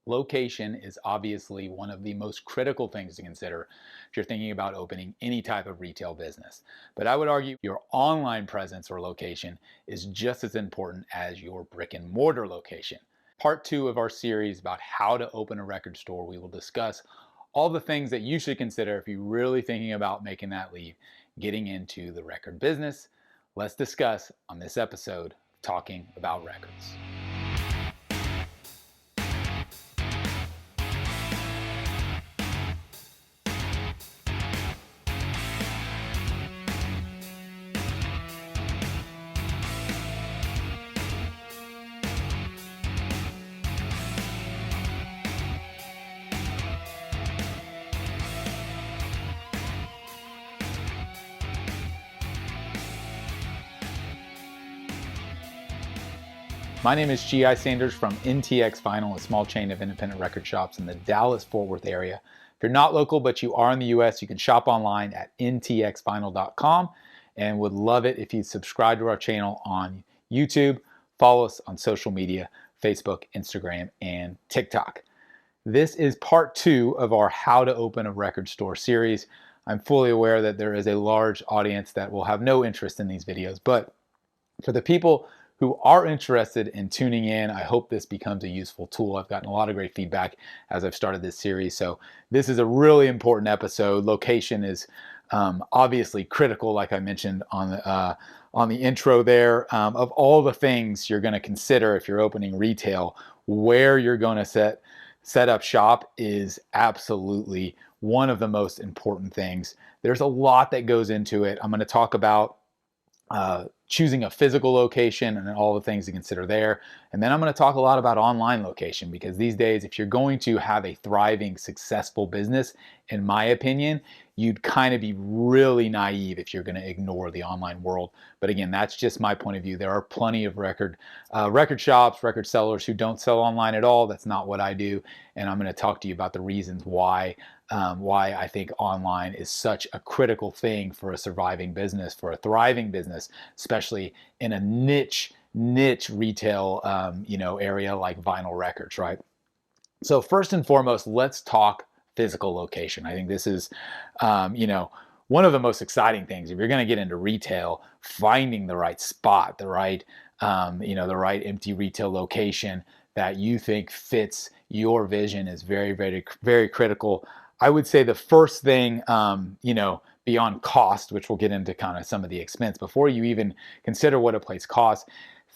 Location is obviously one of the most critical things to consider if you're thinking about opening any type of retail business. But I would argue your online presence or location is just as important as your brick and mortar location. Part two of our series about how to open a record store, we will discuss all the things that you should consider if you're really thinking about making that leap, getting into the record business. Let's discuss on this episode talking about records. My name is G.I. Sanders from NTX Vinyl, a small chain of independent record shops in the Dallas-Fort Worth area. If you're not local but you are in the U.S., you can shop online at ntxvinyl.com and would love it if you'd subscribe to our channel on YouTube, follow us on social media, Facebook, Instagram, and TikTok. This is part two of our How to Open a Record Store series. I'm fully aware that there is a large audience that will have no interest in these videos, but for the people who are interested in tuning in, I hope this becomes a useful tool. I've gotten a lot of great feedback as I've started this series. So this is a really important episode. Location is obviously critical, like I mentioned on the intro there. Of all the things you're going to consider if you're opening retail, where you're going to set up shop is absolutely one of the most important things. There's a lot that goes into it. I'm going to talk about choosing a physical location and all the things to consider there. And then I'm going to talk a lot about online location, because these days, if you're going to have a thriving, successful business, in my opinion, you'd kind of be really naive if you're going to ignore the online world. But again, that's just my point of view. There are plenty of record shops, record sellers who don't sell online at all. That's not what I do. And I'm going to talk to you about the reasons why I think online is such a critical thing for a surviving business, for a thriving business, especially in a niche retail area like vinyl records, right? So first and foremost, let's talk physical location. I think this is one of the most exciting things. If you're going to get into retail, finding the right spot, the right empty retail location that you think fits your vision is very, very, very critical. I would say the first thing, beyond cost, which we'll get into kind of some of the expense, before you even consider what a place costs,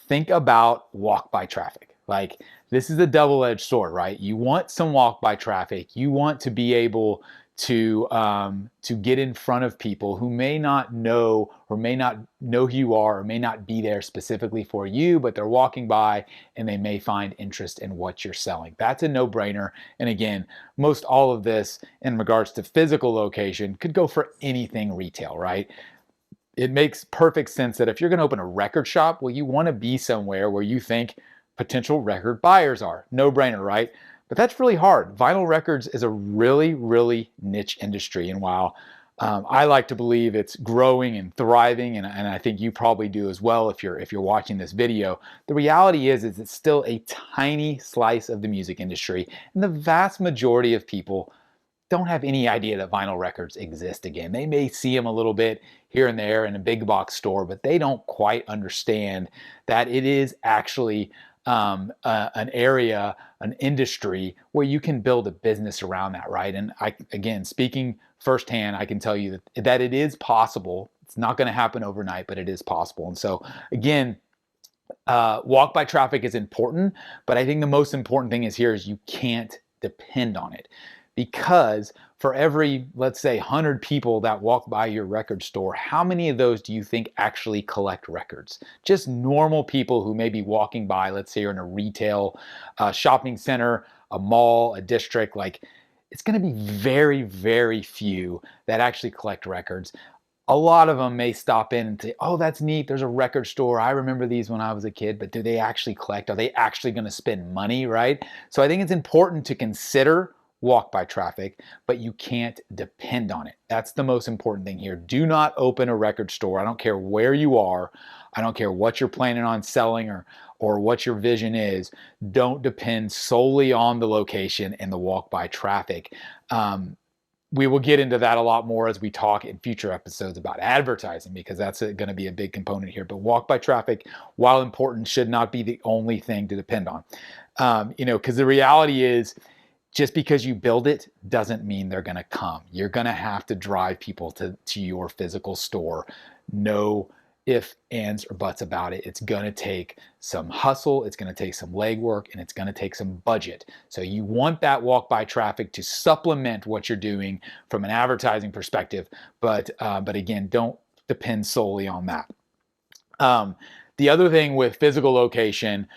think about walk-by traffic. Like, this is a double-edged sword, right? You want some walk-by traffic. You want to be able to get in front of people who may not know who you are, or may not be there specifically for you, but they're walking by and they may find interest in what you're selling. That's a no-brainer. And again, most all of this in regards to physical location could go for anything retail, right? It makes perfect sense that if you're going to open a record shop, well, you want to be somewhere where you think potential record buyers are. No-brainer, right? But that's really hard. Vinyl records is a really, really niche industry. And while I like to believe it's growing and thriving, and I think you probably do as well if you're watching this video, the reality is it's still a tiny slice of the music industry. And the vast majority of people don't have any idea that vinyl records exist again. They may see them a little bit here and there in a big box store, but they don't quite understand that it is actually an area, an industry where you can build a business around that, right? And again, speaking firsthand, I can tell you that it is possible. It's not going to happen overnight, but it is possible. And so again, walk by traffic is important, but I think the most important thing is you can't depend on it. Because for every, let's say, 100 people that walk by your record store, how many of those do you think actually collect records? Just normal people who may be walking by, let's say you're in a retail shopping center, a mall, a district, like, it's going to be very, very few that actually collect records. A lot of them may stop in and say, oh, that's neat, there's a record store, I remember these when I was a kid, but do they actually collect? Are they actually going to spend money, right? So I think it's important to consider walk by traffic, but you can't depend on it. That's the most important thing here. Do not open a record store. I don't care where you are. I don't care what you're planning on selling or what your vision is, don't depend solely on the location and the walk-by traffic. We will get into that a lot more as we talk in future episodes about advertising, because that's going to be a big component here. But walk-by traffic, while important, should not be the only thing to depend on. Because the reality is, just because you build it doesn't mean they're going to come. You're going to have to drive people to your physical store. No ifs, ands, or buts about it. It's going to take some hustle, it's going to take some legwork, and it's going to take some budget. So you want that walk-by traffic to supplement what you're doing from an advertising perspective, but again, don't depend solely on that. The other thing with physical location,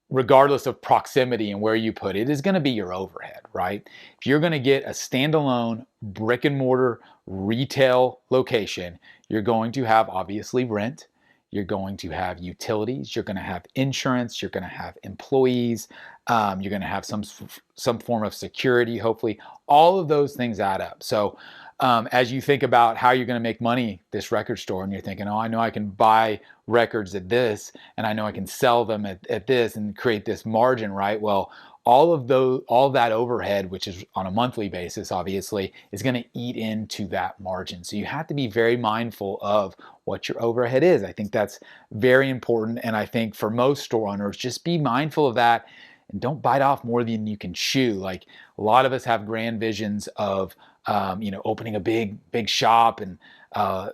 regardless of proximity and where you put it, is going to be your overhead, right? If you're going to get a standalone brick and mortar retail location, you're going to have obviously rent, you're going to have utilities, you're going to have insurance, you're going to have employees, you're going to have some form of security, hopefully. All of those things add up. So as you think about how you're going to make money this record store, and you're thinking, oh, I know I can buy records at this, and I know I can sell them at this and create this margin, right? Well, all that overhead, which is on a monthly basis, obviously, is going to eat into that margin. So you have to be very mindful of what your overhead is. I think that's very important. And I think for most store owners, just be mindful of that and don't bite off more than you can chew. Like, a lot of us have grand visions of opening a big shop, and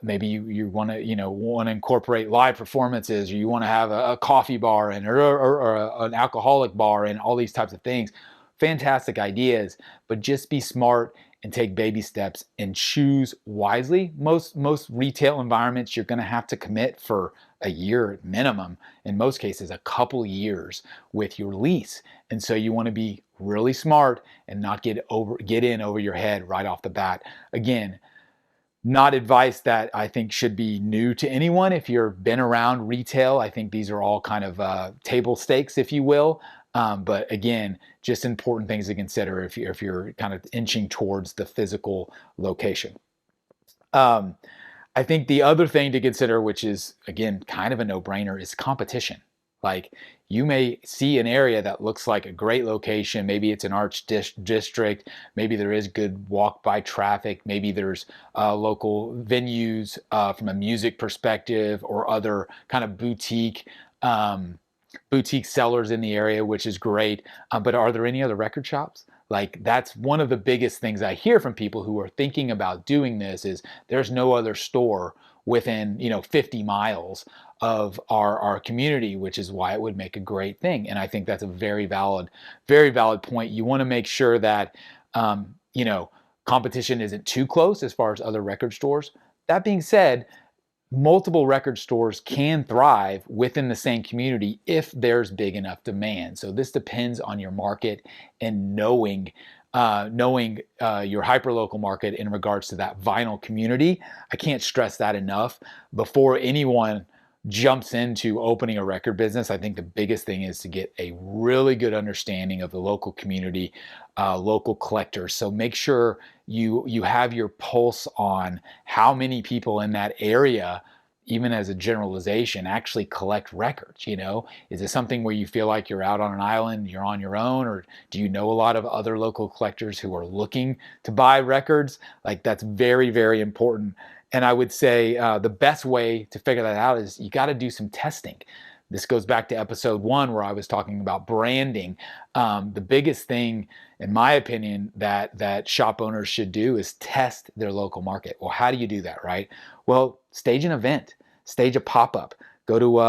maybe you want to incorporate live performances, or you want to have a coffee bar or an alcoholic bar and all these types of things. Fantastic ideas, but just be smart and take baby steps and choose wisely. Most retail environments, you're going to have to commit for a year minimum, in most cases a couple years with your lease. And so you want to be really smart and not get in over your head right off the bat. Again, not advice that I think should be new to anyone. If you've been around retail, I think these are all kind of table stakes, if you will. But again, just important things to consider if you're kind of inching towards the physical location. I think the other thing to consider, which is, again, kind of a no-brainer, is competition. Like, you may see an area that looks like a great location. Maybe it's an arts district. Maybe there is good walk-by traffic. Maybe there's local venues from a music perspective, or other kind of boutique sellers in the area, which is great. But are there any other record shops? Like, that's one of the biggest things I hear from people who are thinking about doing this, is there's no other store within 50 miles of our community, which is why it would make a great thing. And I think that's a very valid point. You want to make sure that competition isn't too close as far as other record stores. That being said, multiple record stores can thrive within the same community if there's big enough demand. So this depends on your market and knowing your hyperlocal market in regards to that vinyl community. I can't stress that enough. Before anyone jumps into opening a record business, I think the biggest thing is to get a really good understanding of the local community, local collectors. So make sure you have your pulse on how many people in that area, even as a generalization, actually collect records. Is it something where you feel like you're out on an island, you're on your own, or do you know a lot of other local collectors who are looking to buy records? Like, that's very, very important. And I would say the best way to figure that out is you got to do some testing. This goes back to episode 1, where I was talking about branding. The biggest thing, in my opinion, that shop owners should do is test their local market. Well, how do you do that, right? Well, stage an event, stage a pop-up, go to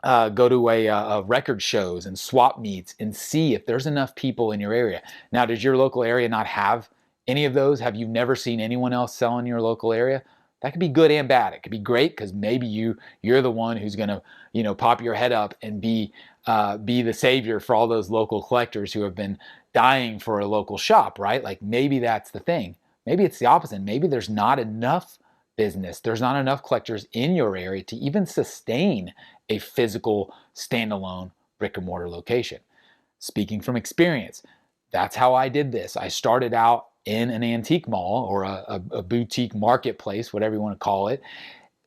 a record shows and swap meets, and see if there's enough people in your area. Now, does your local area not have any of those? Have you never seen anyone else sell in your local area? That could be good and bad. It could be great because maybe you're the one who's going to pop your head up and be the savior for all those local collectors who have been dying for a local shop, right? Like, maybe that's the thing. Maybe it's the opposite. Maybe there's not enough business. There's not enough collectors in your area to even sustain a physical standalone brick and mortar location. Speaking from experience, that's how I did this. I started out in an antique mall, or a boutique marketplace, whatever you want to call it,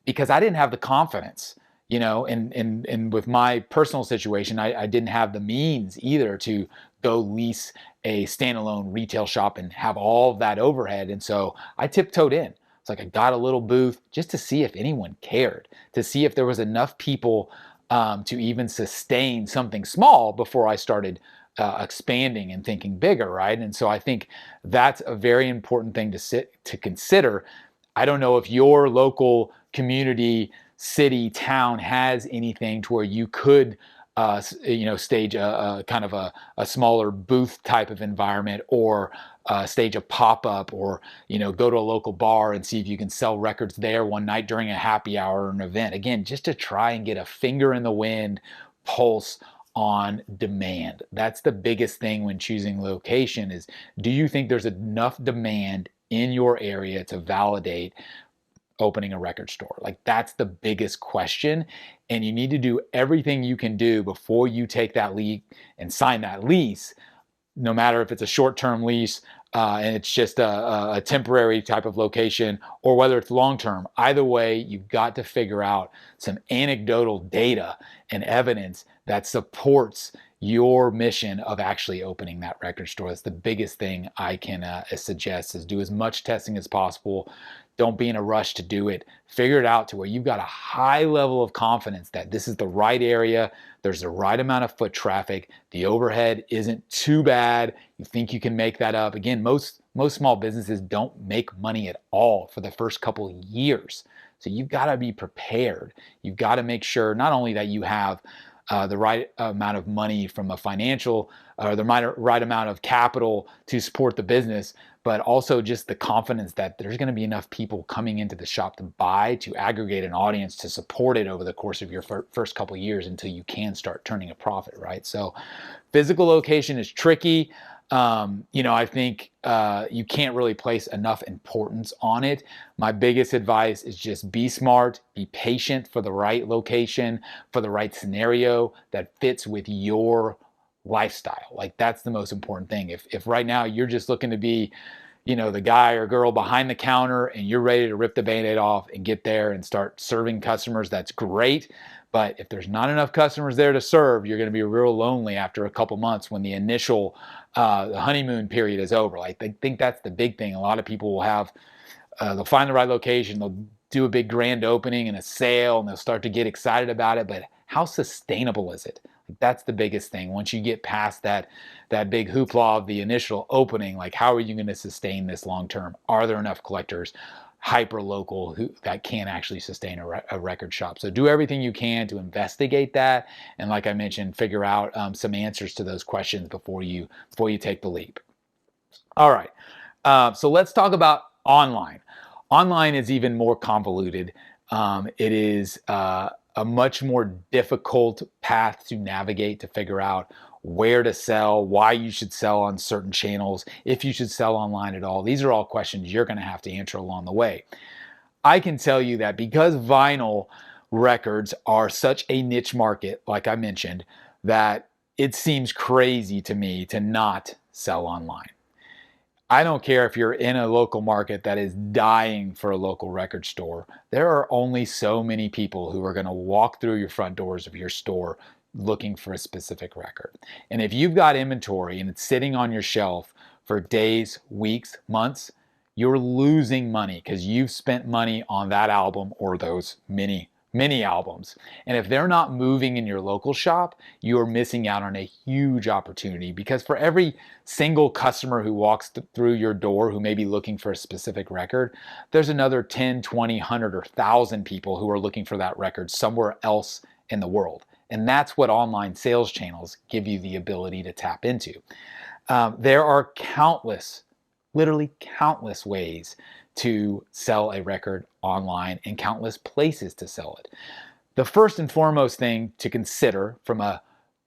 because I didn't have the confidence. and with my personal situation, I didn't have the means either to go lease a standalone retail shop and have all of that overhead. And so I tiptoed in. It's like I got a little booth just to see if anyone cared, to see if there was enough people to even sustain something small before I started expanding and thinking bigger, right? And so I think that's a very important thing to consider. I don't know if your local community, city, town has anything to where you could stage a kind of a smaller booth type of environment, or stage a pop-up, or go to a local bar and see if you can sell records there one night during a happy hour or an event. Again, just to try and get a finger in the wind, pulse on demand. That's the biggest thing when choosing location is, do you think there's enough demand in your area to validate opening a record store? Like, that's the biggest question. And you need to do everything you can do before you take that lead and sign that lease, no matter if it's a short-term lease and it's just a temporary type of location, or whether it's long-term. Either way, you've got to figure out some anecdotal data and evidence that supports your mission of actually opening that record store. That's the biggest thing I can suggest, is do as much testing as possible. Don't be in a rush to do it. Figure it out to where you've got a high level of confidence that this is the right area, there's the right amount of foot traffic, the overhead isn't too bad, you think you can make that up. Again, most small businesses don't make money at all for the first couple of years. So you've got to be prepared. You've got to make sure not only that you have the right amount of money from a financial, or the right amount of capital to support the business, but also just the confidence that there's going to be enough people coming into the shop to buy, to aggregate an audience, to support it over the course of your first couple of years until you can start turning a profit, right? So physical location is tricky. I think you can't really place enough importance on it. My biggest advice is just be smart, be patient for the right location, for the right scenario that fits with your lifestyle. Like, that's the most important thing. If right now you're just looking to be, the guy or girl behind the counter and you're ready to rip the Band-Aid off and get there and start serving customers, that's great. But if there's not enough customers there to serve, you're going to be real lonely after a couple months when the initial the honeymoon period is over. Like, I think that's the big thing. A lot of people will have, they'll find the right location, they'll do a big grand opening and a sale, and they'll start to get excited about it. But how sustainable is it? Like, that's the biggest thing. Once you get past that big hoopla of the initial opening, like, how are you going to sustain this long term? Are there enough collectors, hyper local, that can actually sustain a record shop? So do everything you can to investigate that, and like I mentioned, figure out some answers to those questions before you take the leap. All right, so let's talk about online. Online is even more convoluted. It is a much more difficult path to navigate, to figure out where to sell, why you should sell on certain channels, if you should sell online at all. These are all questions you're going to have to answer along the way. I can tell you that because vinyl records are such a niche market, like I mentioned, that it seems crazy to me to not sell online. I don't care if you're in a local market that is dying for a local record store. There are only so many people who are going to walk through your front doors of your store looking for a specific record. And if you've got inventory and it's sitting on your shelf for days, weeks, months, you're losing money because you've spent money on that album or those many albums. And if they're not moving in your local shop, you're missing out on a huge opportunity, because for every single customer who walks through your door who may be looking for a specific record, there's another 10, 20, 100, or 1,000 people who are looking for that record somewhere else in the world. And that's what online sales channels give you the ability to tap into. There are literally countless ways to sell a record online, and countless places to sell it. The first and foremost thing to consider from an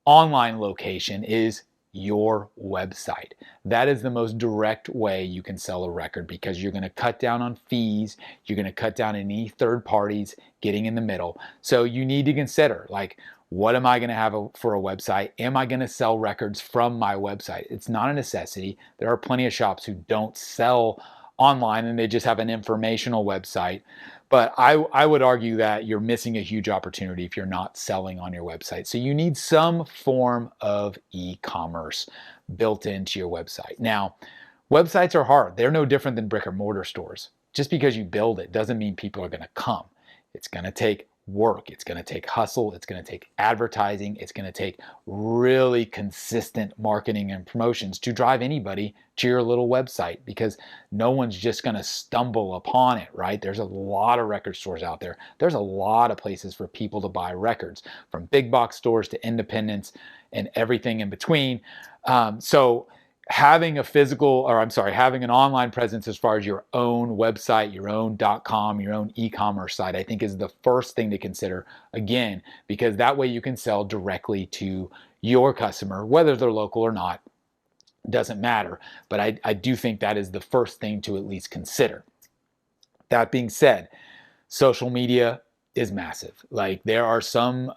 online location is your website. That is the most direct way you can sell a record, because you're going to cut down on fees, you're going to cut down any third parties getting in the middle. So you need to consider, like, what am I going to have for a website? Am I going to sell records from my website? It's not a necessity. There are plenty of shops who don't sell online and they just have an informational website. But I would argue that you're missing a huge opportunity if you're not selling on your website. So you need some form of e-commerce built into your website. Now, websites are hard. They're no different than brick and mortar stores. Just because you build it doesn't mean people are going to come. It's going to take work. It's going to take hustle. It's going to take advertising. It's going to take really consistent marketing and promotions to drive anybody to your little website, because no one's just going to stumble upon it, right? There's a lot of record stores out there. There's a lot of places for people to buy records, from big box stores to independents and everything in between. So having having an online presence as far as your own website, your own .com, your own e-commerce site, I think is the first thing to consider, again, because that way you can sell directly to your customer, whether they're local or not, doesn't matter. But I do think that is the first thing to at least consider. That being said, social media is massive. Like, there are some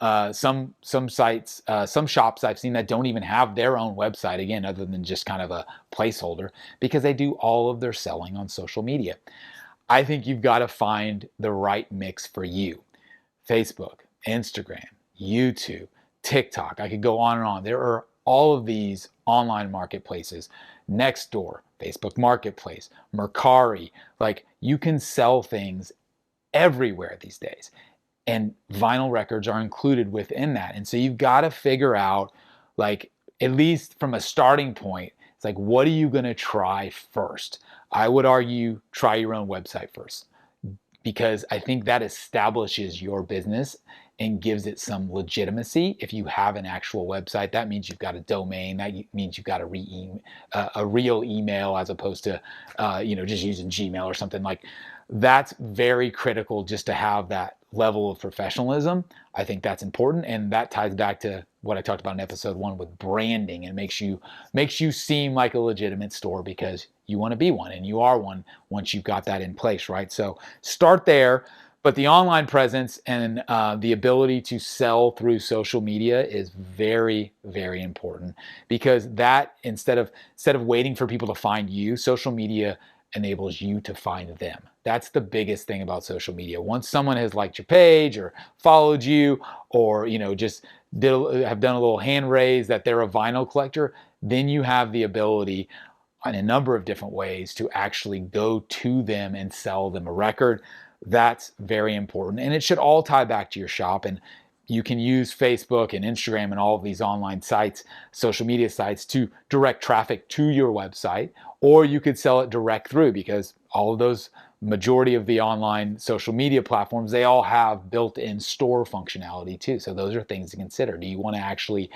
sites, some shops I've seen that don't even have their own website, again, other than just kind of a placeholder, because they do all of their selling on social media. I think you've got to find the right mix for you. Facebook, Instagram, YouTube, TikTok, I could go on and on. There are all of these online marketplaces, Nextdoor, Facebook Marketplace, Mercari. Like, you can sell things everywhere these days, and vinyl records are included within that. And so you've got to figure out, like, at least from a starting point, it's like, what are you going to try first? I would argue try your own website first, because I think that establishes your business and gives it some legitimacy. If you have an actual website, that means you've got a domain. That means you've got a real email, as opposed to just using Gmail or something. Like, that's very critical, just to have that level of professionalism. I think that's important, and that ties back to what I talked about in episode 1 with branding, and makes you seem like a legitimate store, because you want to be one, and you are one once you've got that in place, right? So start there. But the online presence and the ability to sell through social media is very, very important, because that, instead of waiting for people to find you, social media enables you to find them. That's the biggest thing about social media. Once someone has liked your page or followed you, or just have done a little hand raise that they're a vinyl collector, then you have the ability, in a number of different ways, to actually go to them and sell them a record. That's very important, and it should all tie back to your shop. And you can use Facebook and Instagram and all of these online sites, social media sites, to direct traffic to your website, or you could sell it direct through, because all of those, majority of the online social media platforms, they all have built-in store functionality too. So those are things to consider. Do you want to actually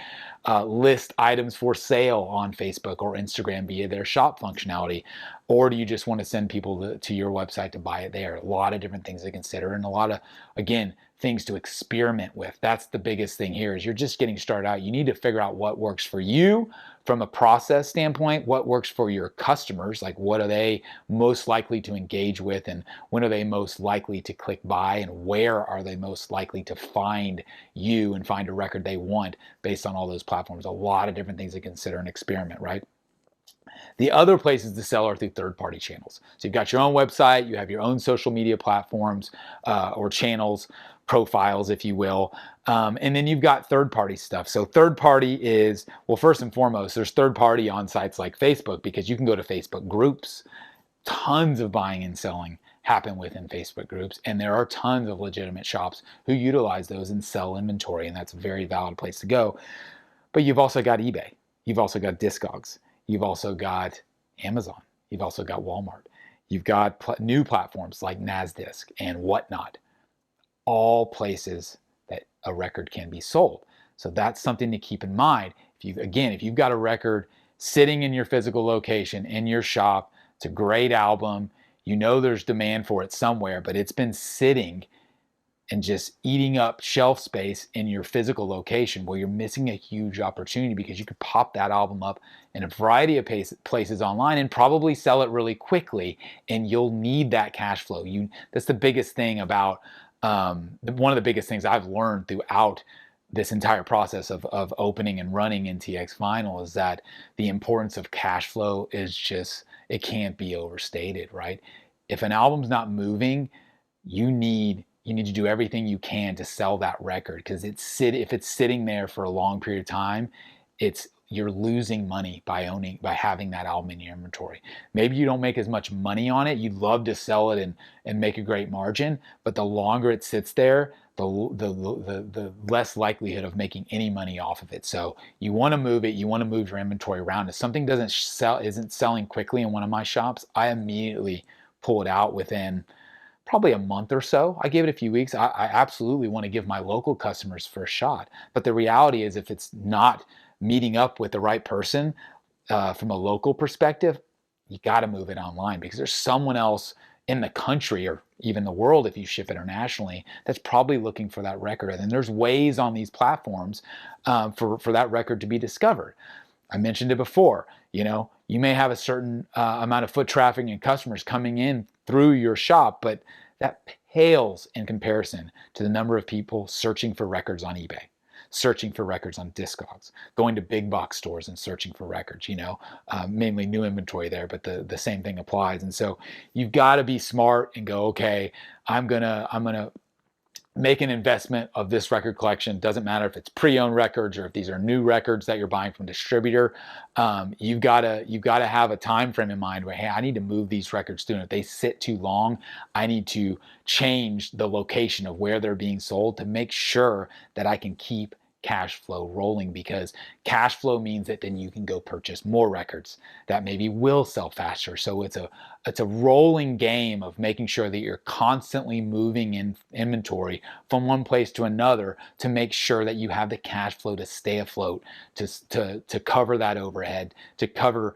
list items for sale on Facebook or Instagram via their shop functionality? Or do you just want to send people to your website to buy it there? A lot of different things to consider, and a lot of, again, things to experiment with. That's the biggest thing here, is you're just getting started out. You need to figure out what works for you from a process standpoint, what works for your customers, like what are they most likely to engage with, and when are they most likely to click buy, and where are they most likely to find you and find a record they want based on all those platforms. A lot of different things to consider and experiment, right? The other places to sell are through third-party channels. So you've got your own website, you have your own social media platforms or channels, profiles, if you will, and then you've got third-party stuff. So third-party is, well, first and foremost, there's third-party on sites like Facebook, because you can go to Facebook groups. Tons of buying and selling happen within Facebook groups, and there are tons of legitimate shops who utilize those and sell inventory, and that's a very valid place to go. But you've also got eBay. You've also got Discogs. You've also got Amazon. You've also got Walmart. You've got new platforms like NASDisc and whatnot. All places that a record can be sold. So that's something to keep in mind. If you've got a record sitting in your physical location, in your shop, it's a great album, there's demand for it somewhere, but it's been sitting and just eating up shelf space in your physical location, well, you're missing a huge opportunity, because you could pop that album up in a variety of places online and probably sell it really quickly, and you'll need that cash flow. That's the biggest thing about, one of the biggest things I've learned throughout this entire process of opening and running NTX Vinyl, is that the importance of cash flow is just, it can't be overstated, right? If an album's not moving, you need to do everything you can to sell that record, because if it's sitting there for a long period of time, you're losing money by having that album in your inventory. Maybe you don't make as much money on it. You'd love to sell it and make a great margin, but the longer it sits there, the less likelihood of making any money off of it. So you want to move it. You want to move your inventory around. If something isn't selling quickly in one of my shops, I immediately pull it out within probably a month or so. I give it a few weeks. I absolutely want to give my local customers first shot. But the reality is, if it's not meeting up with the right person from a local perspective, you got to move it online, because there's someone else in the country, or even the world if you ship internationally, that's probably looking for that record. And there's ways on these platforms for that record to be discovered. I mentioned it before. You may have a certain amount of foot traffic and customers coming in through your shop, but that pales in comparison to the number of people searching for records on eBay, searching for records on Discogs, going to big box stores and searching for records, mainly new inventory there, but the same thing applies. And so you've got to be smart and go, okay, I'm gonna make an investment of this record collection. Doesn't matter if it's pre-owned records or if these are new records that you're buying from a distributor. You've got to have a time frame in mind where, hey, I need to move these records through. And if they sit too long, I need to change the location of where they're being sold to make sure that I can keep cash flow rolling, because cash flow means that then you can go purchase more records that maybe will sell faster. So it's a rolling game of making sure that you're constantly moving in inventory from one place to another to make sure that you have the cash flow to stay afloat, to cover that overhead, to cover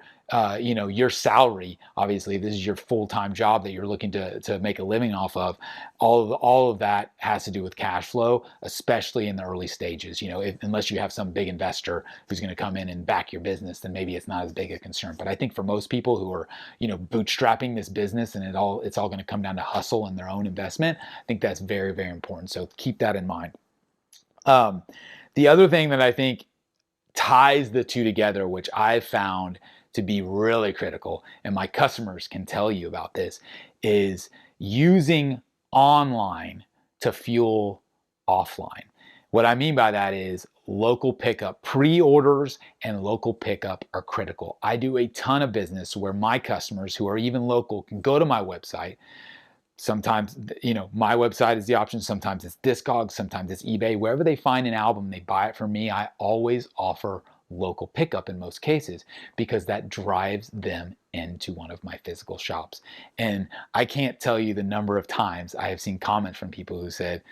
your salary. Obviously, this is your full-time job that you're looking to make a living off of. All of that has to do with cash flow, especially in the early stages. Unless you have some big investor who's going to come in and back your business, then maybe it's not as big a concern. But I think for most people who are, bootstrapping this business, and it's all going to come down to hustle and their own investment, I think that's very, very important. So keep that in mind. The other thing that I think ties the two together, which I've found to be really critical, and my customers can tell you about this, is using online to fuel offline. What I mean by that is local pickup. Pre-orders and local pickup are critical. I do a ton of business where my customers who are even local can go to my website. Sometimes, my website is the option. Sometimes it's Discogs, sometimes it's eBay. Wherever they find an album, they buy it from me. I always offer local pickup in most cases, because that drives them into one of my physical shops. And I can't tell you the number of times I have seen comments from people who said,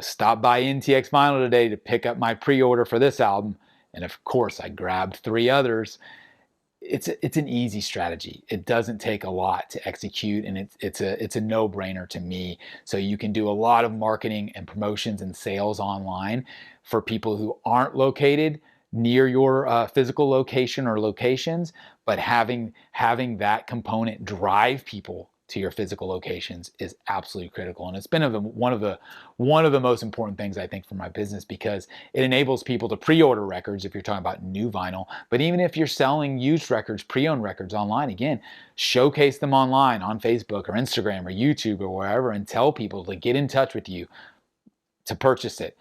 stop by NTX Vinyl today to pick up my pre-order for this album. And of course, I grabbed 3 others. It's an easy strategy. It doesn't take a lot to execute, and it's a no-brainer to me. So you can do a lot of marketing and promotions and sales online for people who aren't located near your physical location or locations, but having that component drive people to your physical locations is absolutely critical. And it's been one of the most important things, I think, for my business, because it enables people to pre-order records if you're talking about new vinyl. But even if you're selling used records, pre-owned records online, again, showcase them online on Facebook or Instagram or YouTube or wherever, and tell people to get in touch with you to purchase it.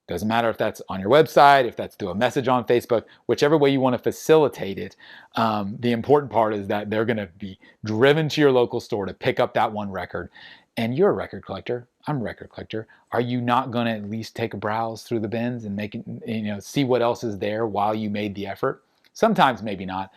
Doesn't matter if that's on your website, if that's through a message on Facebook, whichever way you want to facilitate it. The important part is that they're going to be driven to your local store to pick up that one record. And you're a record collector. I'm a record collector. Are you not going to at least take a browse through the bins and see what else is there while you made the effort? Sometimes maybe not,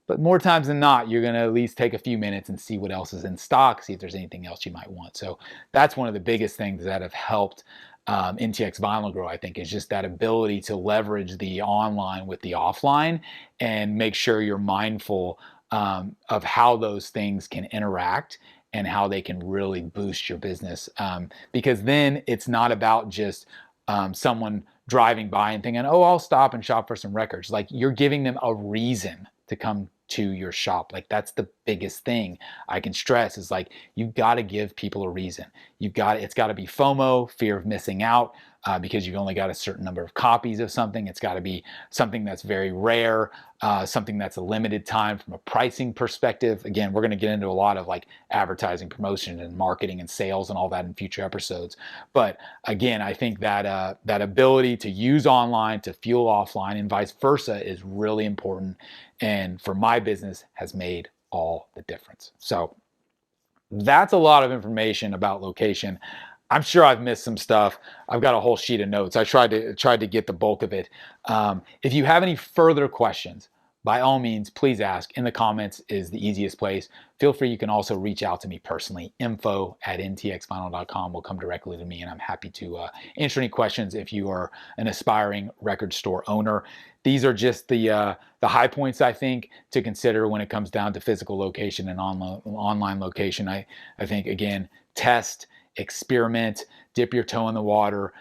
but more times than not, you're going to at least take a few minutes and see what else is in stock, see if there's anything else you might want. So that's one of the biggest things that have helped NTX Vinyl grow, I think, is just that ability to leverage the online with the offline and make sure you're mindful of how those things can interact and how they can really boost your business. Because then it's not about just someone driving by and thinking, oh, I'll stop and shop for some records. Like, you're giving them a reason to come to your shop. Like, that's the biggest thing I can stress, is like, you've got to give people a reason. It's got to be FOMO, fear of missing out, because you've only got a certain number of copies of something. It's got to be something that's very rare. something that's a limited time from a pricing perspective. Again, we're going to get into a lot of like advertising, promotion, and marketing and sales and all that in future episodes. But again, I think that that ability to use online to fuel offline and vice versa is really important, and for my business has made all the difference. So that's a lot of information about location. I'm sure I've missed some stuff. I've got a whole sheet of notes. I tried to get the bulk of it. If you have any further questions, by all means, please ask. In the comments is the easiest place. Feel free. You can also reach out to me personally. info@ntxvinyl.com will come directly to me, and I'm happy to answer any questions if you are an aspiring record store owner. These are just the high points, I think, to consider when it comes down to physical location and online location. I think, again, test, experiment, dip your toe in the water,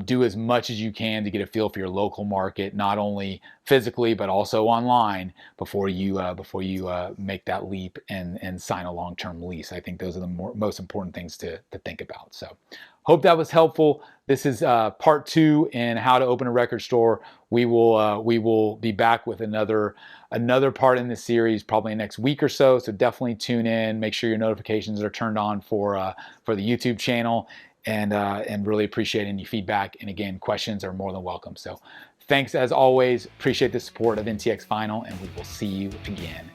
do as much as you can to get a feel for your local market, not only physically but also online, before you make that leap and sign a long-term lease. I think those are the most important things to think about. So hope that was helpful. This is part 2 in how to open a record store. We will be back with another part in this series probably next week or so. So definitely tune in. Make sure your notifications are turned on for the YouTube channel, and really appreciate any feedback. And again, questions are more than welcome. So thanks as always. Appreciate the support of NTX Vinyl, and we will see you again